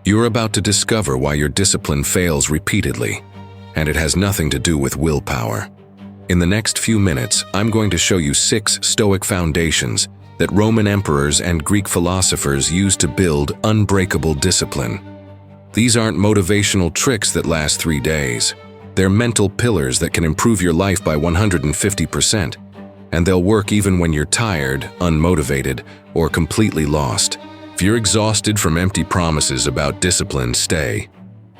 You're about to discover why your discipline fails repeatedly, and it has nothing to do with willpower. In the next few minutes, I'm going to show you 6 Stoic foundations that Roman emperors and Greek philosophers used to build unbreakable discipline. These aren't motivational tricks that last 3 days. They're mental pillars that can improve your life by 150%, and they'll work even when you're tired, unmotivated, or completely lost. If you're exhausted from empty promises about discipline, stay.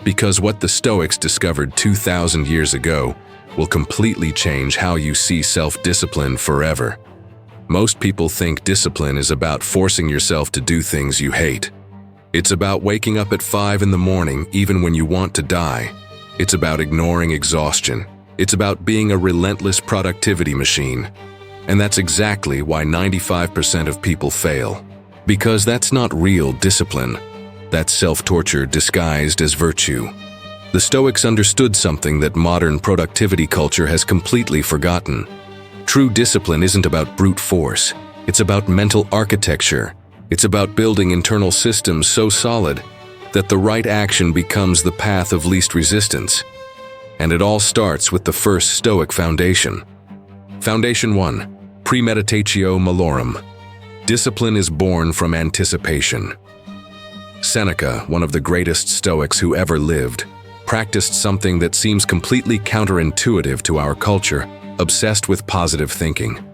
Because what the Stoics discovered 2,000 years ago will completely change how you see self-discipline forever. Most people think discipline is about forcing yourself to do things you hate. It's about waking up at 5 in the morning even when you want to die. It's about ignoring exhaustion. It's about being a relentless productivity machine. And that's exactly why 95% of people fail. Because that's not real discipline. That's self-torture disguised as virtue. The Stoics understood something that modern productivity culture has completely forgotten. True discipline isn't about brute force. It's about mental architecture. It's about building internal systems so solid that the right action becomes the path of least resistance. And it all starts with the first Stoic foundation. Foundation 1. Premeditatio Malorum. Discipline is born from anticipation. Seneca, one of the greatest Stoics who ever lived, practiced something that seems completely counterintuitive to our culture, obsessed with positive thinking.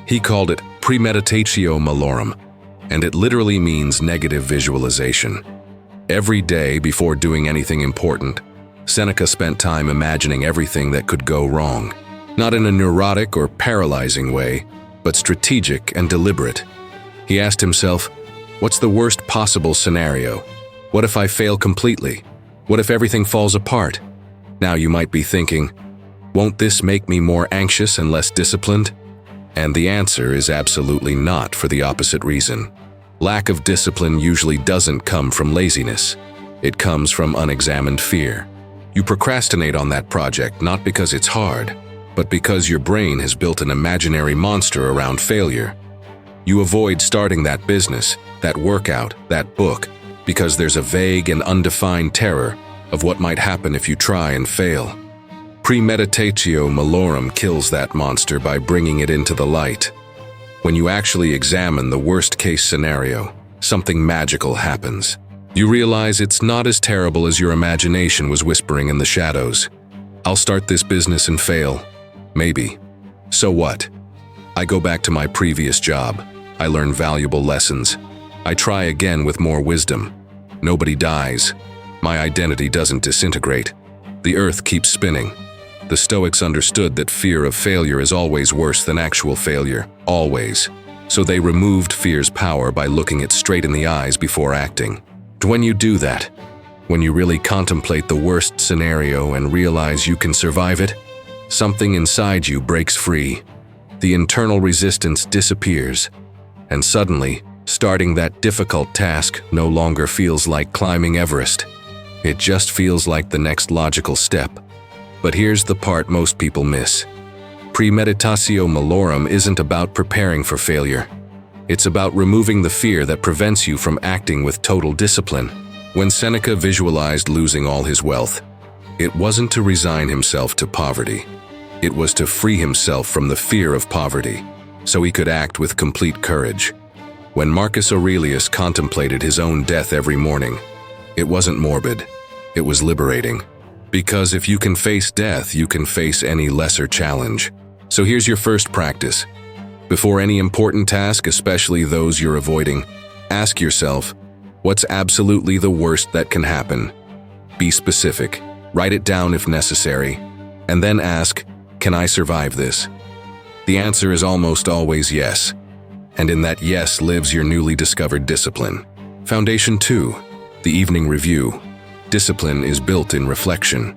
He called it Premeditatio Malorum, and it literally means negative visualization. Every day before doing anything important, Seneca spent time imagining everything that could go wrong, not in a neurotic or paralyzing way, but strategic and deliberate. He asked himself, what's the worst possible scenario? What if I fail completely? What if everything falls apart? Now you might be thinking, won't this make me more anxious and less disciplined? And the answer is absolutely not, for the opposite reason. Lack of discipline usually doesn't come from laziness. It comes from unexamined fear. You procrastinate on that project not because it's hard, but because your brain has built an imaginary monster around failure. You avoid starting that business, that workout, that book, because there's a vague and undefined terror of what might happen if you try and fail. Premeditatio Malorum kills that monster by bringing it into the light. When you actually examine the worst-case scenario, something magical happens. You realize it's not as terrible as your imagination was whispering in the shadows. I'll start this business and fail. Maybe. So what? I go back to my previous job. I learn valuable lessons. I try again with more wisdom. Nobody dies. My identity doesn't disintegrate. The earth keeps spinning. The Stoics understood that fear of failure is always worse than actual failure. Always. So they removed fear's power by looking it straight in the eyes before acting. When you do that, when you really contemplate the worst scenario and realize you can survive it, something inside you breaks free. The internal resistance disappears, and suddenly, starting that difficult task no longer feels like climbing Everest. It just feels like the next logical step. But here's the part most people miss. Premeditatio Malorum isn't about preparing for failure. It's about removing the fear that prevents you from acting with total discipline. When Seneca visualized losing all his wealth, it wasn't to resign himself to poverty. It was to free himself from the fear of poverty, so he could act with complete courage. When Marcus Aurelius contemplated his own death every morning, it wasn't morbid, it was liberating. Because if you can face death, you can face any lesser challenge. So here's your first practice. Before any important task, especially those you're avoiding, ask yourself, what's absolutely the worst that can happen? Be specific, write it down if necessary, and then ask, can I survive this? The answer is almost always yes. And in that yes lives your newly discovered discipline. Foundation 2. The evening review. Discipline is built in reflection.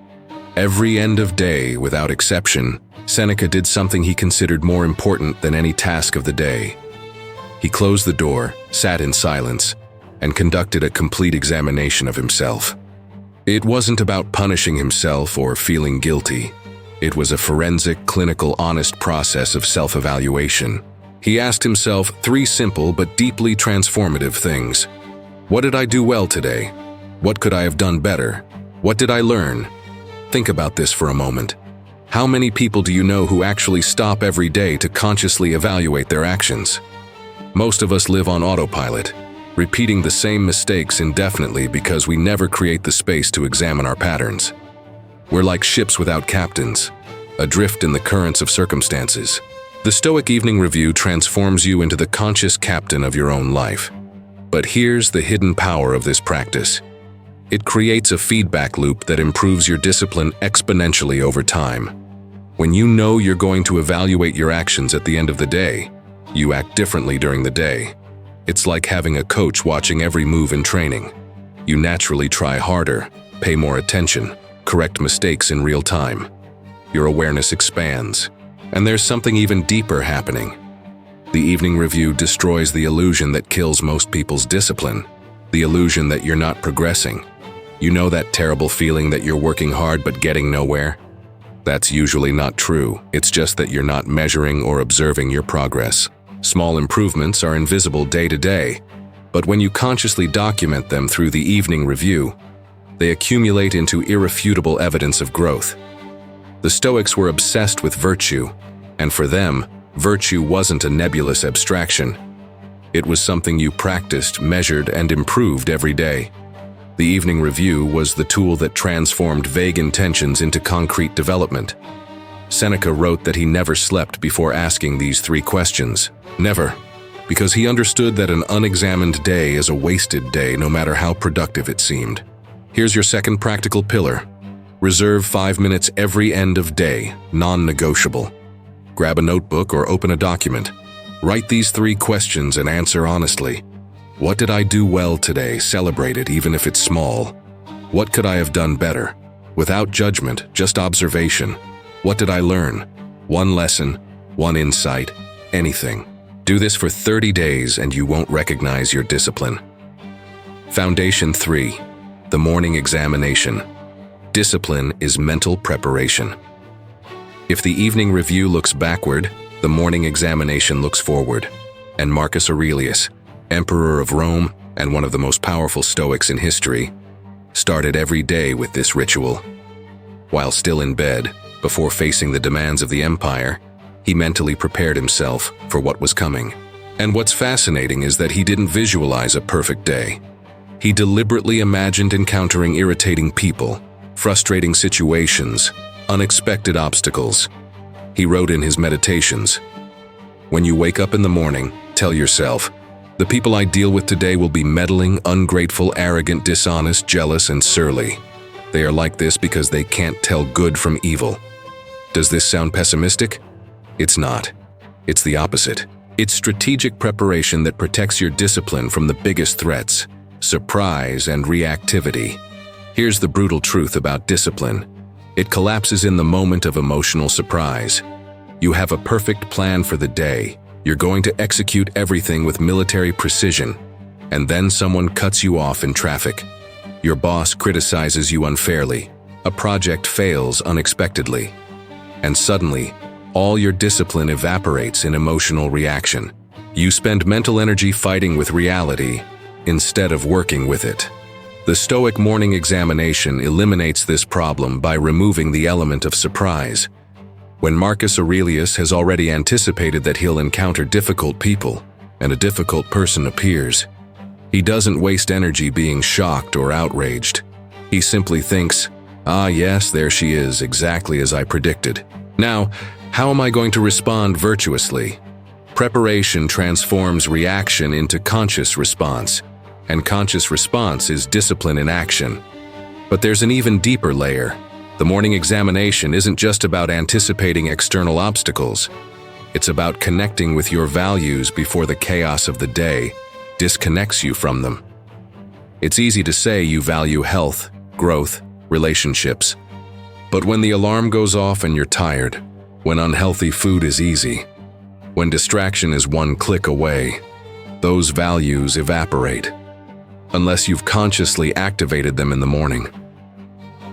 Every end of day, without exception, Seneca did something he considered more important than any task of the day. He closed the door, sat in silence, and conducted a complete examination of himself. It wasn't about punishing himself or feeling guilty. It was a forensic, clinical, honest process of self-evaluation. He asked himself 3 simple but deeply transformative things. What did I do well today? What could I have done better? What did I learn? Think about this for a moment. How many people do you know who actually stop every day to consciously evaluate their actions? Most of us live on autopilot, repeating the same mistakes indefinitely because we never create the space to examine our patterns. We're like ships without captains, adrift in the currents of circumstances. The Stoic Evening Review transforms you into the conscious captain of your own life. But here's the hidden power of this practice. It creates a feedback loop that improves your discipline exponentially over time. When you know you're going to evaluate your actions at the end of the day, you act differently during the day. It's like having a coach watching every move in training. You naturally try harder, pay more attention, correct mistakes in real time. Your awareness expands. And there's something even deeper happening. The Evening Review destroys the illusion that kills most people's discipline, the illusion that you're not progressing. You know that terrible feeling that you're working hard but getting nowhere? That's usually not true. It's just that you're not measuring or observing your progress. Small improvements are invisible day to day, but when you consciously document them through the Evening Review, they accumulate into irrefutable evidence of growth. The Stoics were obsessed with virtue, and for them, virtue wasn't a nebulous abstraction. It was something you practiced, measured, and improved every day. The Evening Review was the tool that transformed vague intentions into concrete development. Seneca wrote that he never slept before asking these 3 questions. Never. Because he understood that an unexamined day is a wasted day no matter how productive it seemed. Here's your second practical pillar. Reserve 5 minutes every end of day, non-negotiable. Grab a notebook or open a document. Write these 3 questions and answer honestly. What did I do well today? Celebrate it, even if it's small. What could I have done better? Without judgment, just observation. What did I learn? 1 lesson, 1 insight, anything. Do this for 30 days and you won't recognize your discipline. Foundation 3. The morning examination. Discipline is mental preparation. If the Evening Review looks backward, the morning examination looks forward. And Marcus Aurelius, Emperor of Rome and one of the most powerful Stoics in history, started every day with this ritual. While still in bed, before facing the demands of the empire, he mentally prepared himself for what was coming. And what's fascinating is that he didn't visualize a perfect day. He deliberately imagined encountering irritating people, frustrating situations, unexpected obstacles. He wrote in his meditations, "When you wake up in the morning, tell yourself, the people I deal with today will be meddling, ungrateful, arrogant, dishonest, jealous, and surly. They are like this because they can't tell good from evil." Does this sound pessimistic? It's not. It's the opposite. It's strategic preparation that protects your discipline from the biggest threats, surprise and reactivity. Here's the brutal truth about discipline. It collapses in the moment of emotional surprise. You have a perfect plan for the day. You're going to execute everything with military precision, and then someone cuts you off in traffic. Your boss criticizes you unfairly. A project fails unexpectedly. And suddenly, all your discipline evaporates in emotional reaction. You spend mental energy fighting with reality instead of working with it. The Stoic morning examination eliminates this problem by removing the element of surprise. When Marcus Aurelius has already anticipated that he'll encounter difficult people, and a difficult person appears, he doesn't waste energy being shocked or outraged. He simply thinks, "Ah yes, there she is, exactly as I predicted. Now, how am I going to respond virtuously?" Preparation transforms reaction into conscious response, and conscious response is discipline in action. But there's an even deeper layer. The morning examination isn't just about anticipating external obstacles. It's about connecting with your values before the chaos of the day disconnects you from them. It's easy to say you value health, growth, relationships. But when the alarm goes off and you're tired, when unhealthy food is easy, when distraction is 1 click away, those values evaporate, unless you've consciously activated them in the morning.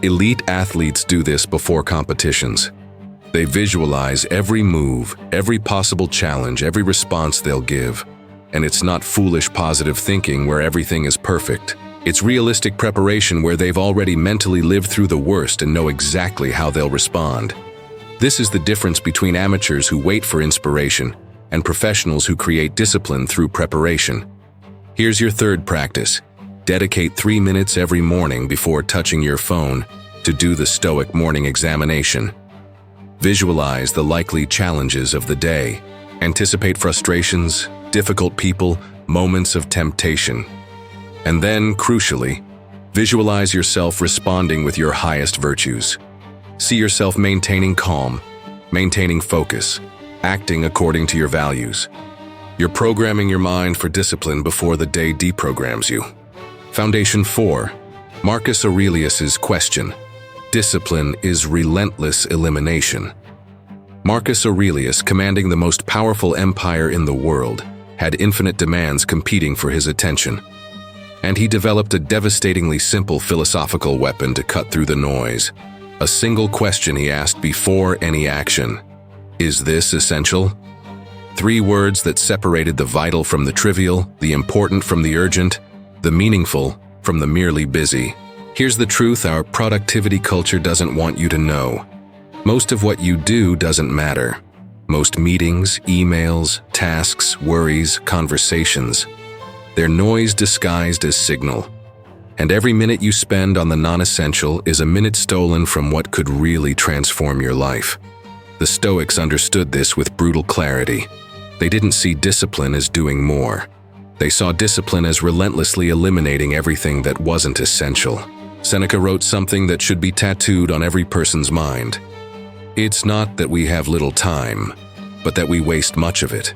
Elite athletes do this before competitions. They visualize every move, every possible challenge, every response they'll give. And it's not foolish positive thinking where everything is perfect. It's realistic preparation where they've already mentally lived through the worst and know exactly how they'll respond. This is the difference between amateurs who wait for inspiration and professionals who create discipline through preparation. Here's your third practice. Dedicate 3 minutes every morning before touching your phone to do the Stoic morning examination. Visualize the likely challenges of the day. Anticipate frustrations, difficult people, moments of temptation. And then, crucially, visualize yourself responding with your highest virtues. See yourself maintaining calm, maintaining focus, acting according to your values. You're programming your mind for discipline before the day deprograms you. Foundation 4. Marcus Aurelius's question. Discipline is relentless elimination. Marcus Aurelius, commanding the most powerful empire in the world, had infinite demands competing for his attention. And he developed a devastatingly simple philosophical weapon to cut through the noise. A single question he asked before any action. Is this essential? 3 words that separated the vital from the trivial, the important from the urgent, the meaningful from the merely busy. Here's the truth our productivity culture doesn't want you to know. Most of what you do doesn't matter. Most meetings, emails, tasks, worries, conversations. They're noise disguised as signal. And every minute you spend on the non-essential is a minute stolen from what could really transform your life. The Stoics understood this with brutal clarity. They didn't see discipline as doing more. They saw discipline as relentlessly eliminating everything that wasn't essential. Seneca wrote something that should be tattooed on every person's mind. It's not that we have little time, but that we waste much of it.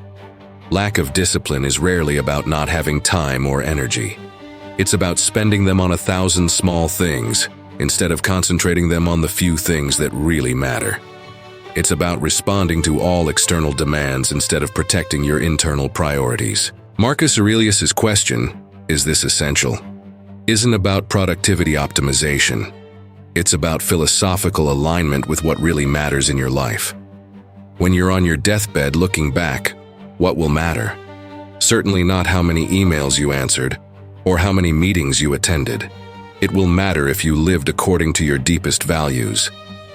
Lack of discipline is rarely about not having time or energy. It's about spending them on 1,000 small things, instead of concentrating them on the few things that really matter. It's about responding to all external demands instead of protecting your internal priorities. Marcus Aurelius's question, is this essential, isn't about productivity optimization. It's about philosophical alignment with what really matters in your life. When you're on your deathbed looking back, what will matter? Certainly not how many emails you answered or how many meetings you attended. It will matter if you lived according to your deepest values,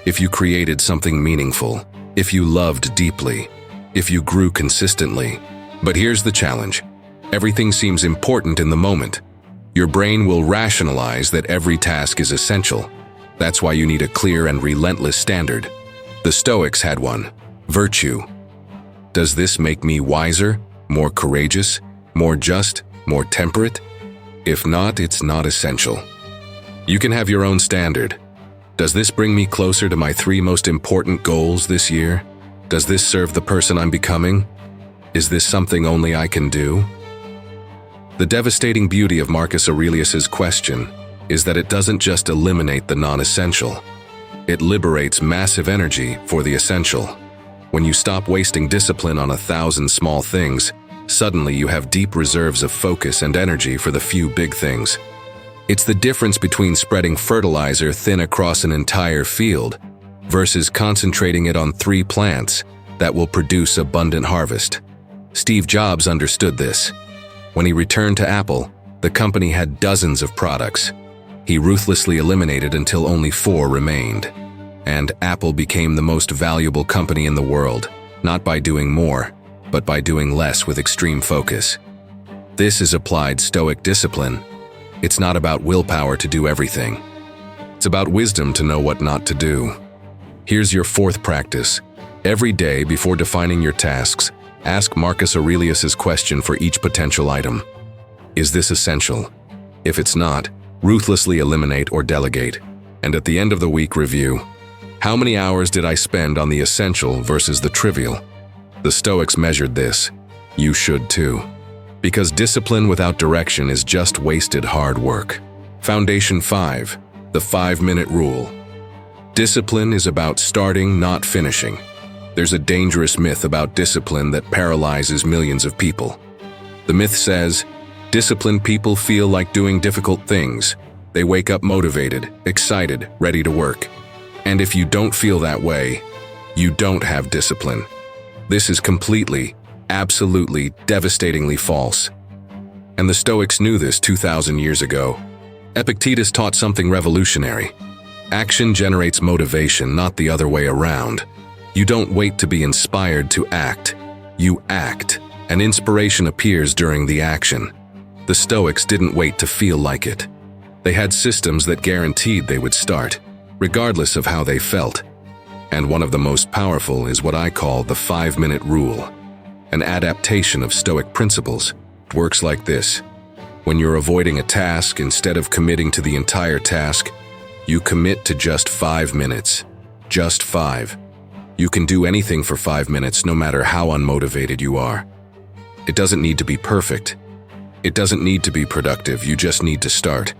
if you created something meaningful, if you loved deeply, if you grew consistently. But here's the challenge. Everything seems important in the moment. Your brain will rationalize that every task is essential. That's why you need a clear and relentless standard. The Stoics had one. Virtue. Does this make me wiser, more courageous, more just, more temperate? If not, it's not essential. You can have your own standard. Does this bring me closer to my 3 most important goals this year? Does this serve the person I'm becoming? Is this something only I can do? The devastating beauty of Marcus Aurelius's question is that it doesn't just eliminate the non-essential. It liberates massive energy for the essential. When you stop wasting discipline on 1,000 small things, suddenly you have deep reserves of focus and energy for the few big things. It's the difference between spreading fertilizer thin across an entire field versus concentrating it on 3 plants that will produce abundant harvest. Steve Jobs understood this. When he returned to Apple, the company had dozens of products. He ruthlessly eliminated until only 4 remained. And Apple became the most valuable company in the world, not by doing more, but by doing less with extreme focus. This is applied Stoic discipline. It's not about willpower to do everything. It's about wisdom to know what not to do. Here's your 4th practice. Every day before defining your tasks, ask Marcus Aurelius's question for each potential item. Is this essential? If it's not, ruthlessly eliminate or delegate. And at the end of the week, review. How many hours did I spend on the essential versus the trivial? The Stoics measured this. You should too. Because discipline without direction is just wasted hard work. Foundation 5. The 5-minute rule. Discipline is about starting, not finishing. There's a dangerous myth about discipline that paralyzes millions of people. The myth says, disciplined people feel like doing difficult things. They wake up motivated, excited, ready to work. And if you don't feel that way, you don't have discipline. This is completely, absolutely, devastatingly false. And the Stoics knew this 2,000 years ago. Epictetus taught something revolutionary. Action generates motivation, not the other way around. You don't wait to be inspired to act. You act, and inspiration appears during the action. The Stoics didn't wait to feel like it. They had systems that guaranteed they would start, regardless of how they felt. And one of the most powerful is what I call the 5-minute rule, an adaptation of Stoic principles. It works like this. When you're avoiding a task, instead of committing to the entire task, you commit to just 5 minutes. Just 5. You can do anything for 5 minutes, no matter how unmotivated you are. It doesn't need to be perfect. It doesn't need to be productive, you just need to start.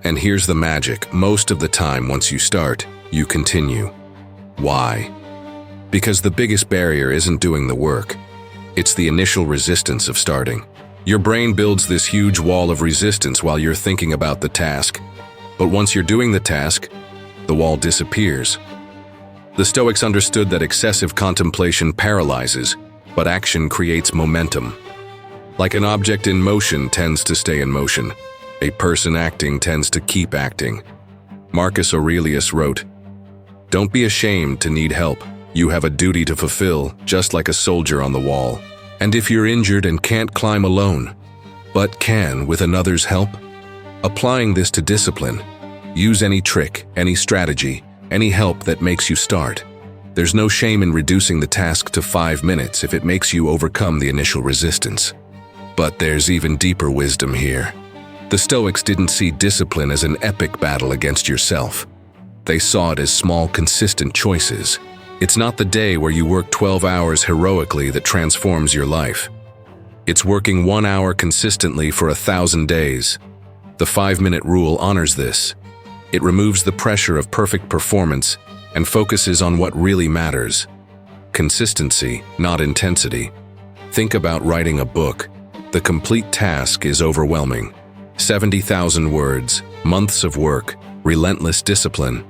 And here's the magic, most of the time once you start, you continue. Why? Because the biggest barrier isn't doing the work. It's the initial resistance of starting. Your brain builds this huge wall of resistance while you're thinking about the task. But once you're doing the task, the wall disappears. The Stoics understood that excessive contemplation paralyzes, but action creates momentum. Like an object in motion tends to stay in motion, a person acting tends to keep acting. Marcus Aurelius wrote, "Don't be ashamed to need help. You have a duty to fulfill, just like a soldier on the wall. And if you're injured and can't climb alone, but can with another's help," applying this to discipline, use any trick, any strategy, any help that makes you start. There's no shame in reducing the task to 5 minutes if it makes you overcome the initial resistance. But there's even deeper wisdom here. The Stoics didn't see discipline as an epic battle against yourself. They saw it as small, consistent choices. It's not the day where you work 12 hours heroically that transforms your life. It's working 1 hour consistently for 1,000 days. The 5-minute rule honors this. It removes the pressure of perfect performance and focuses on what really matters. Consistency, not intensity. Think about writing a book. The complete task is overwhelming. 70,000 words, months of work, relentless discipline.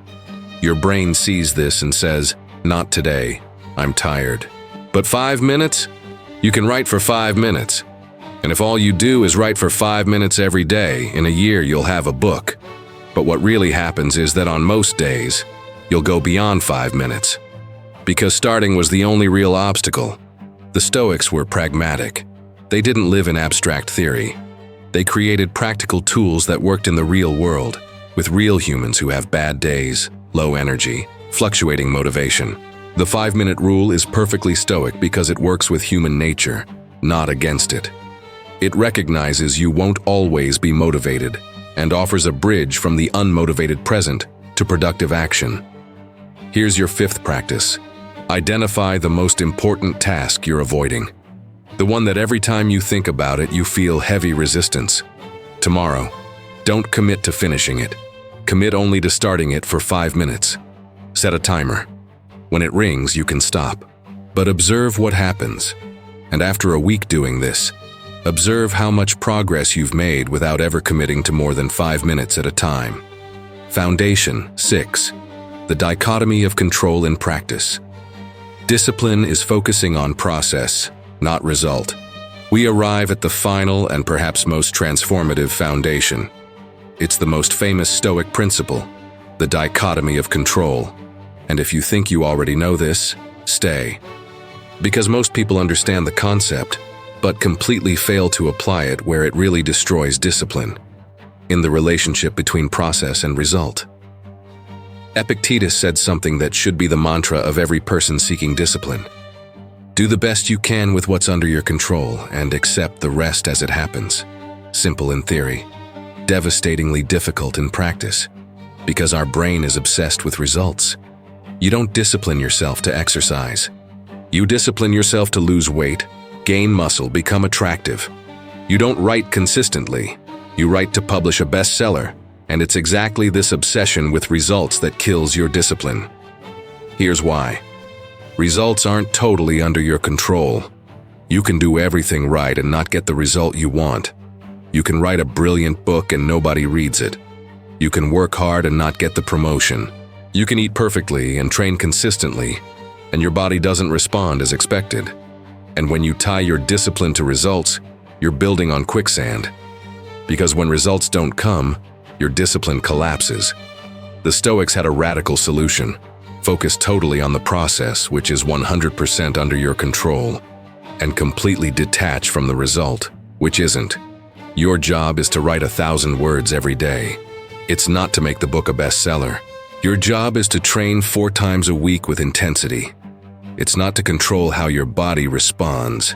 Your brain sees this and says, "Not today, I'm tired." But 5 minutes? You can write for 5 minutes. And if all you do is write for 5 minutes every day, in a year you'll have a book. But what really happens is that on most days, you'll go beyond 5 minutes. Because starting was the only real obstacle. The Stoics were pragmatic. They didn't live in abstract theory. They created practical tools that worked in the real world, with real humans who have bad days, low energy, fluctuating motivation. The 5-minute rule is perfectly Stoic because it works with human nature, not against it. It recognizes you won't always be motivated and offers a bridge from the unmotivated present to productive action. Here's your 5th practice. Identify the most important task you're avoiding. The one that every time you think about it, you feel heavy resistance. Tomorrow, don't commit to finishing it. Commit only to starting it for 5 minutes. Set a timer. When it rings, you can stop. But observe what happens. And after a week doing this, observe how much progress you've made without ever committing to more than 5 minutes at a time. Foundation 6. The dichotomy of control in practice. Discipline is focusing on process, not result. We arrive at the final and perhaps most transformative foundation. It's the most famous Stoic principle, the dichotomy of control. And if you think you already know this, stay. Because most people understand the concept, but completely fail to apply it where it really destroys discipline, in the relationship between process and result. Epictetus said something that should be the mantra of every person seeking discipline. Do the best you can with what's under your control and accept the rest as it happens. Simple in theory, devastatingly difficult in practice, because our brain is obsessed with results. You don't discipline yourself to exercise. You discipline yourself to lose weight, gain muscle, become attractive. You don't write consistently. You write to publish a bestseller, and it's exactly this obsession with results that kills your discipline. Here's why. Results aren't totally under your control. You can do everything right and not get the result you want. You can write a brilliant book and nobody reads it. You can work hard and not get the promotion. You can eat perfectly and train consistently, and your body doesn't respond as expected. And when you tie your discipline to results, you're building on quicksand. Because when results don't come, your discipline collapses. The Stoics had a radical solution. Focus totally on the process, which is 100% under your control, and completely detach from the result, which isn't. Your job is to write 1,000 words every day. It's not to make the book a bestseller. Your job is to train 4 times a week with intensity. It's not to control how your body responds.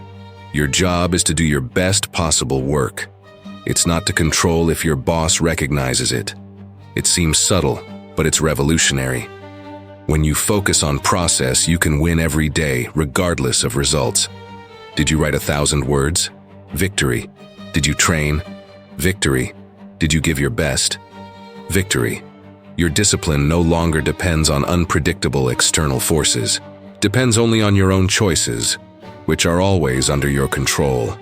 Your job is to do your best possible work. It's not to control if your boss recognizes it. It seems subtle, but it's revolutionary. When you focus on process, you can win every day, regardless of results. Did you write 1,000 words? Victory. Did you train? Victory. Did you give your best? Victory. Your discipline no longer depends on unpredictable external forces. Depends only on your own choices, which are always under your control.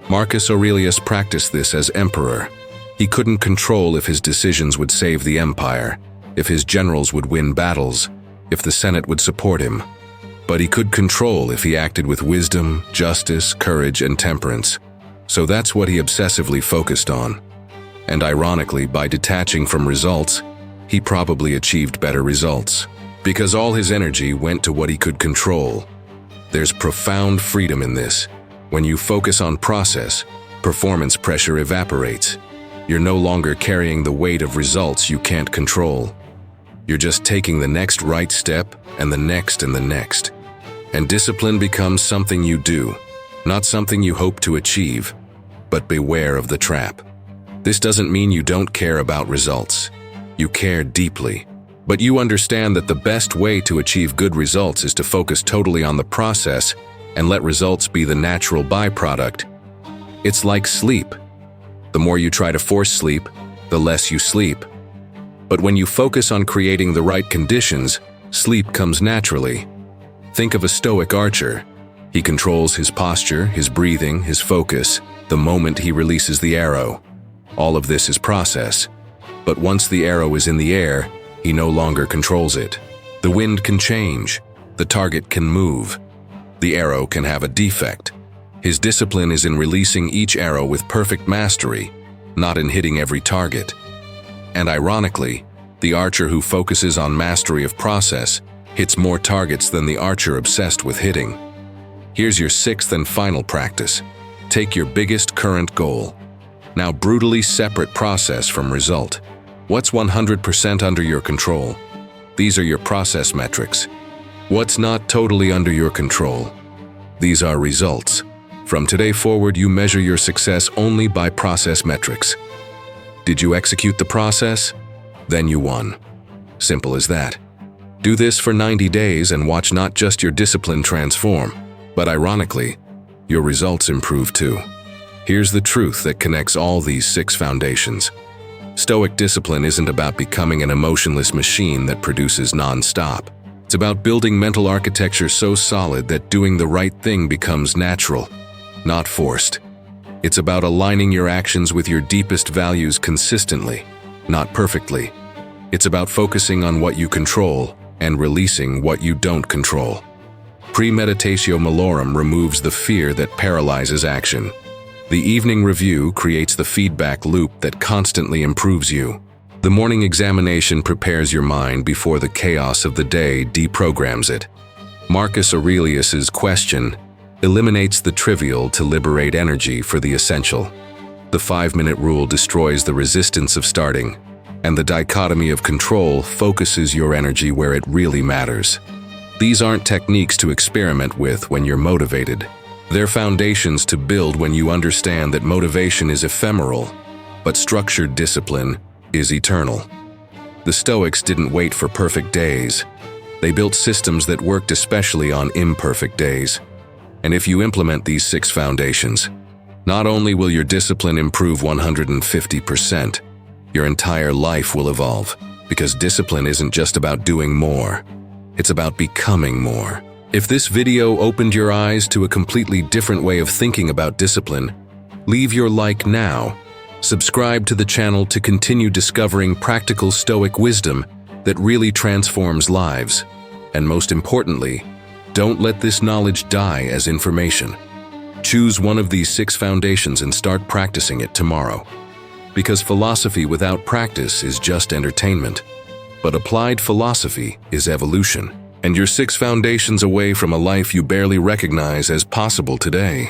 Marcus Aurelius practiced this as emperor. He couldn't control if his decisions would save the empire, if his generals would win battles, if the Senate would support him. But he could control if he acted with wisdom, justice, courage, and temperance. So that's what he obsessively focused on. And ironically, by detaching from results, he probably achieved better results, because all his energy went to what he could control. There's profound freedom in this. When you focus on process, performance pressure evaporates. You're no longer carrying the weight of results you can't control. You're just taking the next right step and the next and the next. And discipline becomes something you do, not something you hope to achieve. But beware of the trap. This doesn't mean you don't care about results. You care deeply. But you understand that the best way to achieve good results is to focus totally on the process and let results be the natural byproduct. It's like sleep. The more you try to force sleep, the less you sleep. But when you focus on creating the right conditions, sleep comes naturally. Think of a Stoic archer. He controls his posture, his breathing, his focus, the moment he releases the arrow. All of this is process. But once the arrow is in the air, he no longer controls it. The wind can change. The target can move. The arrow can have a defect. His discipline is in releasing each arrow with perfect mastery, not in hitting every target. And ironically, the archer who focuses on mastery of process hits more targets than the archer obsessed with hitting. Here's your 6th and final practice. Take your biggest current goal. Now brutally separate process from result. What's 100% under your control? These are your process metrics. What's not totally under your control? These are results. From today forward, you measure your success only by process metrics. Did you execute the process? Then you won. Simple as that. Do this for 90 days and watch not just your discipline transform, but ironically, your results improve too. Here's the truth that connects all these 6 foundations. Stoic discipline isn't about becoming an emotionless machine that produces non-stop. It's about building mental architecture so solid that doing the right thing becomes natural, not forced. It's about aligning your actions with your deepest values consistently, not perfectly. It's about focusing on what you control and releasing what you don't control. Premeditatio Malorum removes the fear that paralyzes action. The evening review creates the feedback loop that constantly improves you. The morning examination prepares your mind before the chaos of the day deprograms it. Marcus Aurelius's question eliminates the trivial to liberate energy for the essential. The 5-minute rule destroys the resistance of starting, and the dichotomy of control focuses your energy where it really matters. These aren't techniques to experiment with when you're motivated. They're foundations to build when you understand that motivation is ephemeral, but structured discipline is eternal. The Stoics didn't wait for perfect days. They built systems that worked especially on imperfect days. And if you implement these 6 foundations, not only will your discipline improve 150%, your entire life will evolve, because discipline isn't just about doing more. It's about becoming more. If this video opened your eyes to a completely different way of thinking about discipline, leave your like now. Subscribe to the channel to continue discovering practical Stoic wisdom that really transforms lives. And most importantly, don't let this knowledge die as information. Choose one of these 6 foundations and start practicing it tomorrow. because philosophy without practice is just entertainment. But applied philosophy is evolution, and you're 6 foundations away from a life you barely recognize as possible today.